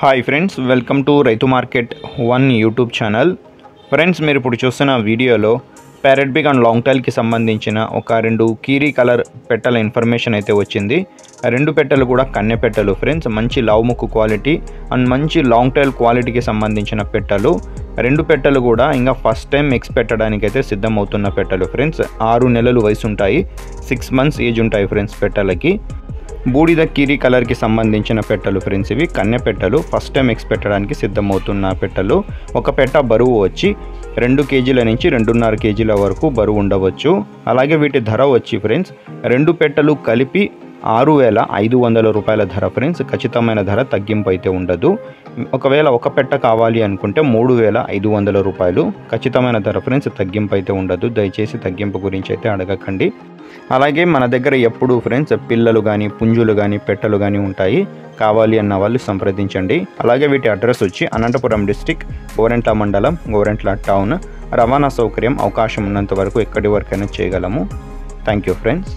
Hi friends, welcome to రైతు market 1 YouTube channel. Friends, మీరు ఇప్పుడు చూస్తున్న వీడియోలో ప్యారెట్ బిగ్ అండ్ లాంగ్ టైల్కి సంబంధించిన ఒక 2 కీరీ కలర్ పెట్టెల ఇన్ఫర్మేషన్ అయితే వచ్చింది. 2 పెట్టెలు కూడా కన్నె పెట్టెలు ఫ్రెండ్స్. మంచి లావు ముక్కు క్వాలిటీ అండ్ మంచి లాంగ్ టైల్ క్వాలిటీకి సంబంధించిన పెట్టెలు. 2 పెట్టెలు కూడా ఇంకా ఫస్ట్ టైం ఎగ్స్ పెట్టడానికి అయితే సిద్ధమవుతున్న పెట్టెలు ఫ్రెండ్స్. 6 నెలలు వయసు ఉంటాయి, 6 మంత్స్ ఏజ్ ఉంటాయి ఫ్రెండ్స్ పెట్టెలకి. బూడిద కీరీ కలర్కి సంబంధించిన పెట్టెలు ఫ్రెండ్స్. ఇవి కన్నె పెట్టెలు, ఫస్ట్ టైం ఎగ్స్ పెట్టడానికి సిద్ధమవుతున్న పెట్టెలు. ఒక పెట్ట బరువు వచ్చి 2 కేజీల నుంచి 2.5 కేజీల వరకు బరువు ఉండవచ్చు. అలాగే వీటి ధర వచ్చి ఫ్రెండ్స్ 2 పెట్టెలు కలిపి 6,500 రూపాయల ధర ఫ్రెండ్స్. ఖచ్చితమైన ధర తగ్గింపు అయితే ఉండదు. ఒకవేళ ఒక పెట్ట కావాలి అనుకుంటే 3,500 రూపాయలు ఖచ్చితమైన ధర ఫ్రెండ్స్. తగ్గింపు అయితే ఉండదు. దయచేసి తగ్గింపు గురించి అయితే అడగకండి. అలాగే మన దగ్గర ఎప్పుడు ఫ్రెండ్స్ పిల్లలు కానీ పుంజులు కానీ పెట్టెలు కానీ ఉంటాయి. కావాలి అన్న వాళ్ళు సంప్రదించండి. అలాగే వీటి అడ్రస్ వచ్చి అనంతపురం డిస్టిక్, గోరెంట్ల మండలం, గోరెంట్ల టౌన్. రవాణా సౌకర్యం అవకాశం ఉన్నంత వరకు ఎక్కడి వరకైనా చేయగలము. Thank you friends.